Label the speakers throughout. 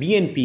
Speaker 1: BNP,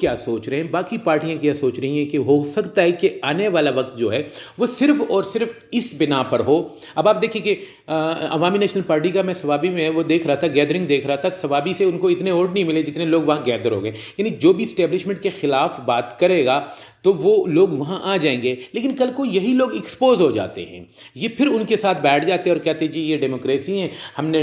Speaker 1: کیا سوچ رہے ہیں، باقی پارٹیاں کیا سوچ رہی ہیں کہ ہو سکتا ہے کہ آنے والا وقت جو ہے وہ صرف اور صرف اس بنا پر ہو. اب آپ دیکھیں کہ عوامی نیشنل پارٹی کا میں سوابی میں وہ دیکھ رہا تھا، گیدرنگ دیکھ رہا تھا، سوابی سے ان کو اتنے ووٹ نہیں ملے جتنے لوگ وہاں گیدر ہو گئے. یعنی جو بھی اسٹیبلشمنٹ کے خلاف بات کرے گا تو وہ لوگ وہاں آ جائیں گے، لیکن کل کو یہی لوگ ایکسپوز ہو جاتے ہیں، یہ پھر ان کے ساتھ بیٹھ جاتے ہیں اور کہتے ہیں جی یہ ڈیموکریسی ہے، ہم نے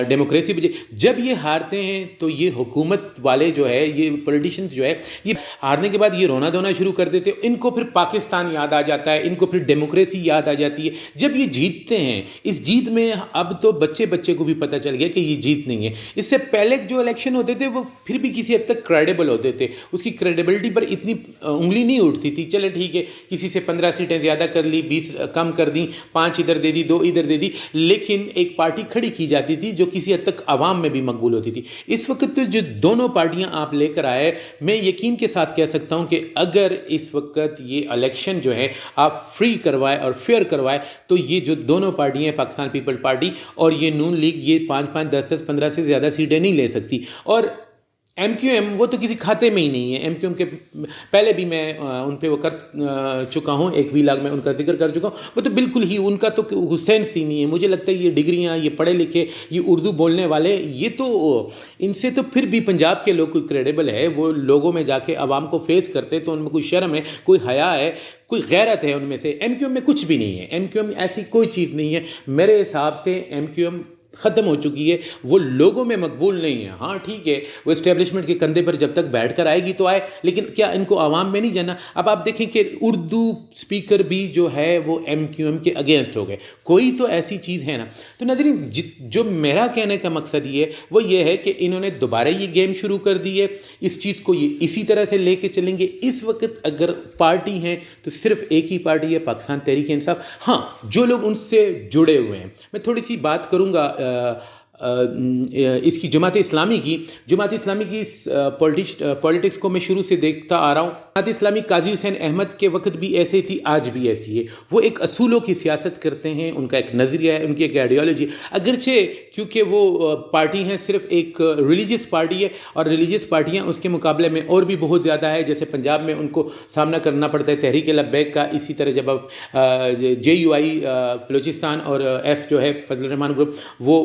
Speaker 1: ڈیموکریسی بجے. جب یہ ہارتے ہیں تو یہ حکومت والے جو ہے، یہ پولیٹیشنز جو ہے، یہ ہارنے کے بعد یہ رونا دھونا شروع کر دیتے ہیں. ان کو پھر پاکستان یاد آ جاتا ہے، ان کو پھر ڈیموکریسی یاد آ جاتی ہے. جب یہ جیتتے ہیں، اس جیت میں اب تو بچے کو بھی پتہ چل گیا کہ یہ جیت نہیں ہے. اس سے پہلے جو الیکشن ہوتے تھے وہ پھر بھی کسی حد تک کریڈیبل ہوتے تھے، اس کی کریڈیبلٹی پر اتنی انگلی نہیں اٹھتی تھی. چلے ٹھیک ہے، کسی سے 15 سیٹیں زیادہ کر لی، 20 کم کر دیں، 5 ادھر دے دی، 2 ادھر دے دی، لیکن ایک پارٹی کھڑی کی جاتی تھی جو کسی حد تک عوام میں بھی مقبول ہوتی تھی. اس وقت تو جو دونوں پارٹیاں آپ لے کر آئے، میں یقین کے ساتھ کہہ سکتا ہوں کہ اگر اس وقت یہ الیکشن جو ہے آپ فری کروائے اور فیئر کروائے تو یہ جو دونوں پارٹیاں ہیں، پاکستان پیپل پارٹی اور یہ نون لیگ، یہ 5 10 15 سے زیادہ سیٹیں نہیں لے سکتی. اور ایم کیو ایم وہ تو کسی کھاتے میں ہی نہیں ہے. ایم کیو ایم کے پہلے بھی میں ان پہ وہ کر چکا ہوں، ایک ویلاگ میں ان کا ذکر کر چکا ہوں. وہ تو بالکل ہی ان کا تو سینس ہی نہیں ہے. مجھے لگتا ہے یہ ڈگریاں، یہ پڑھے لکھے، یہ اردو بولنے والے، یہ تو ان سے تو پھر بھی پنجاب کے لوگ کوئی کریڈیبل ہے، وہ لوگوں میں جا کے عوام کو فیس کرتے تو ان میں کوئی شرم ہے، کوئی حیا ہے، کوئی غیرت ہے ان میں سے. ایم کیو ایم میں کچھ بھی نہیں ہے. ایم کیو ایم ایسی کوئی چیز نہیں ہے. میرے حساب سے ایم کیو ایم ختم ہو چکی ہے، وہ لوگوں میں مقبول نہیں ہے. ہاں ٹھیک ہے، وہ اسٹیبلشمنٹ کے کندھے پر جب تک بیٹھ کر آئے گی تو آئے، لیکن کیا ان کو عوام میں نہیں جانا؟ اب آپ دیکھیں کہ اردو سپیکر بھی جو ہے وہ ایم کیو ایم کے اگینسٹ ہو گئے. کوئی تو ایسی چیز ہے نا. تو ناظرین، جو میرا کہنے کا مقصد یہ ہے وہ یہ ہے کہ انہوں نے دوبارہ یہ گیم شروع کر دی ہے. اس چیز کو یہ اسی طرح سے لے کے چلیں گے. اس وقت اگر پارٹی ہیں تو صرف ایک ہی پارٹی ہے، پاکستان تحریک انصاف. ہاں، جو لوگ ان سے جڑے ہوئے ہیں، میں تھوڑی سی بات کروں گا اس کی جماعت اسلامی کی. جماعت اسلامی کی پولیٹکس کو میں شروع سے دیکھتا آ رہا ہوں. جماعت اسلامی قاضی حسین احمد کے وقت بھی ایسے تھی، آج بھی ایسی ہے. وہ ایک اصولوں کی سیاست کرتے ہیں، ان کا ایک نظریہ ہے، ان کی ایک آئیڈیالوجی. اگرچہ کیونکہ وہ پارٹی ہیں، صرف ایک ریلیجیس پارٹی ہے، اور ریلیجیس پارٹیاں اس کے مقابلے میں اور بھی بہت زیادہ ہے. جیسے پنجاب میں ان کو سامنا کرنا پڑتا ہے تحریک لبیک کا. اسی طرح جب اب جے یو آئی بلوچستان اور ایف جو ہے فضل الرحمان گروپ، وہ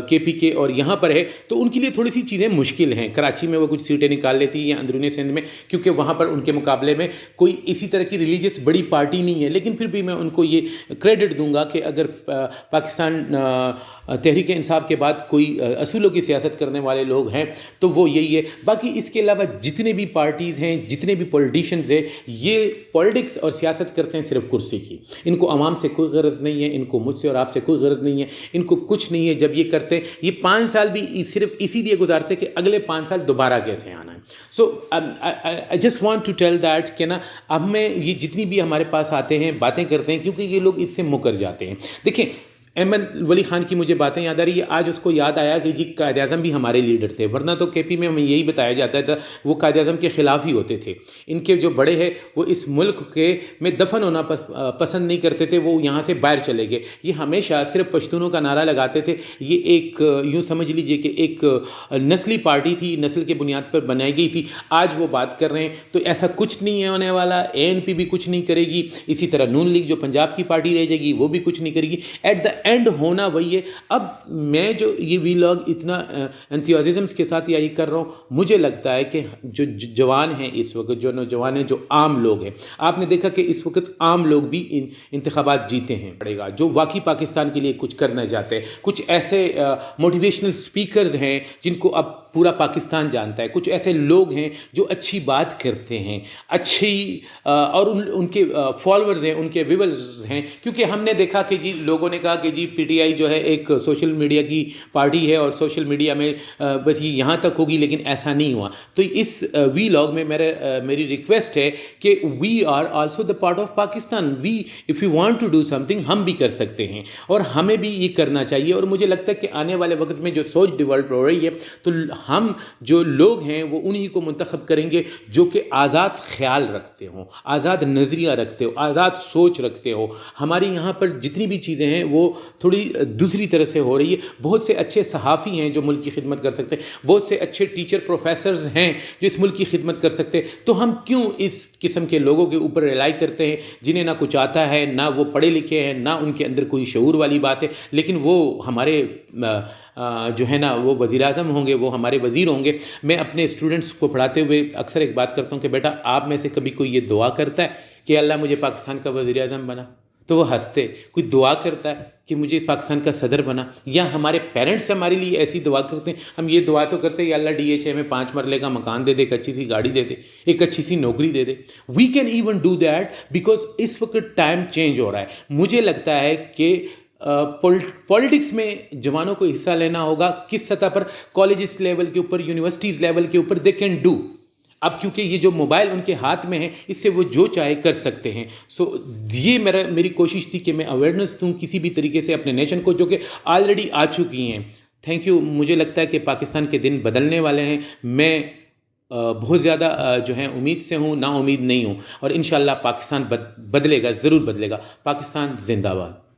Speaker 1: کے پی کے اور یہاں پر ہے، تو ان کے لیے تھوڑی سی چیزیں مشکل ہیں. کراچی میں وہ کچھ سیٹیں نکال لیتی ہیں، اندرون سندھ میں، کیونکہ وہاں پر ان کے مقابلے میں کوئی اسی طرح کی ریلیجیس بڑی پارٹی نہیں ہے. لیکن پھر بھی میں ان کو یہ کریڈٹ دوں گا کہ اگر پاکستان تحریک انصاف کے بعد کوئی اصولوں کی سیاست کرنے والے لوگ ہیں تو وہ یہی ہے. باقی اس کے علاوہ جتنے بھی پارٹیز ہیں، جتنے بھی پولیٹیشنز ہیں، یہ پولیٹکس اور سیاست کرتے ہیں صرف کرسی کی. ان کو عوام سے کوئی غرض نہیں ہے، ان کو مجھ سے اور آپ سے کوئی غرض نہیں ہے، ان کو کچھ نہیں ہے. جب یہ کرتے ہیں، یہ 5 سال بھی صرف اسی لیے گزارتے کہ اگلے 5 سال دوبارہ کیسے آنا ہے. So I just want to tell that کہ نا، اب میں یہ جتنی بھی ہمارے پاس آتے ہیں، باتیں کرتے ہیں، کیونکہ یہ لوگ اس سے مکر جاتے ہیں. دیکھیں، احمد ولی خان کی مجھے باتیں یاد آ رہی ہے. آج اس کو یاد آیا کہ جی قائد اعظم بھی ہمارے لیڈر تھے، ورنہ تو کے پی میں ہمیں یہی بتایا جاتا تھا وہ قائد اعظم کے خلاف ہی ہوتے تھے. ان کے جو بڑے ہیں وہ اس ملک کے میں دفن ہونا پسند نہیں کرتے تھے، وہ یہاں سے باہر چلے گئے. یہ ہمیشہ صرف پشتونوں کا نعرہ لگاتے تھے. یہ ایک یوں سمجھ لیجئے کہ ایک نسلی پارٹی تھی، نسل کے بنیاد پر بنائی گئی تھی. آج وہ بات کر رہے ہیں تو ایسا کچھ نہیں ہے ہونے والا. اے این پی بھی کچھ نہیں کرے گی، اسی طرح نون لیگ جو پنجاب کی پارٹی رہ جائے گی وہ بھی کچھ نہیں کرے گی. ایٹ دا اینڈ ہونا وہی ہے. اب میں جو یہ ویلاگ اتنا انتھیوززمس کے ساتھ یہی کر رہا ہوں، مجھے لگتا ہے کہ جو جوان ہیں اس وقت، جو نوجوان ہیں، جو عام لوگ ہیں، آپ نے دیکھا کہ اس وقت عام لوگ بھی انتخابات جیتے ہیں پڑے گا، جو واقعی پاکستان کے لیے کچھ کرنا چاہتے ہیں. کچھ ایسے موٹیویشنل سپیکرز ہیں جن کو اب پورا پاکستان جانتا ہے. کچھ ایسے لوگ ہیں جو اچھی بات کرتے ہیں، اچھی اور ان کے فالوورز ہیں، ان کے ویورز ہیں. کیونکہ ہم نے دیکھا کہ جی لوگوں نے کہا کہ جی پی ٹی آئی جو ہے ایک سوشل میڈیا کی پارٹی ہے اور سوشل میڈیا میں بس یہ یہاں تک ہوگی، لیکن ایسا نہیں ہوا. تو اس ویلاگ میں میری ریکویسٹ ہے کہ we are also the part of Pakistan. We if you want to do something, ہم بھی کر سکتے ہیں اور ہمیں بھی یہ کرنا چاہیے. اور مجھے لگتا ہے کہ آنے والے وقت میں جو سوچ ڈیولپ ہو رہی ہے تو ہم جو لوگ ہیں وہ انہی کو منتخب کریں گے جو کہ آزاد خیال رکھتے ہوں، آزاد نظریہ رکھتے ہو، آزاد سوچ رکھتے ہو. ہماری یہاں پر جتنی بھی چیزیں ہیں وہ تھوڑی دوسری طرح سے ہو رہی ہے. بہت سے اچھے صحافی ہیں جو ملک کی خدمت کر سکتے ہیں, بہت سے اچھے ٹیچر پروفیسرز ہیں جو اس ملک کی خدمت کر سکتے ہیں. تو ہم کیوں اس قسم کے لوگوں کے اوپر ریلائی کرتے ہیں جنہیں نہ کچھ آتا ہے, نہ وہ پڑھے لکھے ہیں, نہ ان کے اندر کوئی شعور والی بات ہے, لیکن وہ ہمارے جو ہے نا وہ وزیر اعظم ہوں گے, وہ ہمارے وزیر ہوں گے. میں اپنے اسٹوڈنٹس کو پڑھاتے ہوئے اکثر ایک بات کرتا ہوں کہ بیٹا آپ میں سے کبھی کوئی یہ دعا کرتا ہے کہ اللہ مجھے پاکستان کا وزیر اعظم بنا؟ تو وہ ہنستے. کوئی دعا کرتا ہے کہ مجھے پاکستان کا صدر بنا؟ یا ہمارے پیرنٹس ہمارے لیے ایسی دعا کرتے ہیں؟ ہم یہ دعا تو کرتے ہیں یا اللہ DHA میں 5 مرلے کا مکان دے دے, ایک اچھی سی گاڑی دے دے, ایک اچھی سی نوکری دے دے. We can even do that because اس وقت ٹائم چینج ہو رہا ہے. مجھے لگتا ہے کہ پولیٹکس میں جوانوں کو حصہ لینا ہوگا. کس سطح پر؟ کالجز لیول کے اوپر, یونیورسٹیز لیول کے اوپر دے کین ڈو. اب کیونکہ یہ جو موبائل ان کے ہاتھ میں ہے, اس سے وہ جو چاہے کر سکتے ہیں. سو یہ میری کوشش تھی کہ میں اویئرنیس دوں کسی بھی طریقے سے اپنے نیشن کو, جو کہ آلریڈی آ چکی ہیں. Thank you. مجھے لگتا ہے کہ پاکستان کے دن بدلنے والے ہیں. میں بہت زیادہ جو ہے امید سے ہوں, نا امید نہیں ہوں, اور انشاءاللہ پاکستان بدلے گا, ضرور بدلے گا. پاکستان زندہ باد.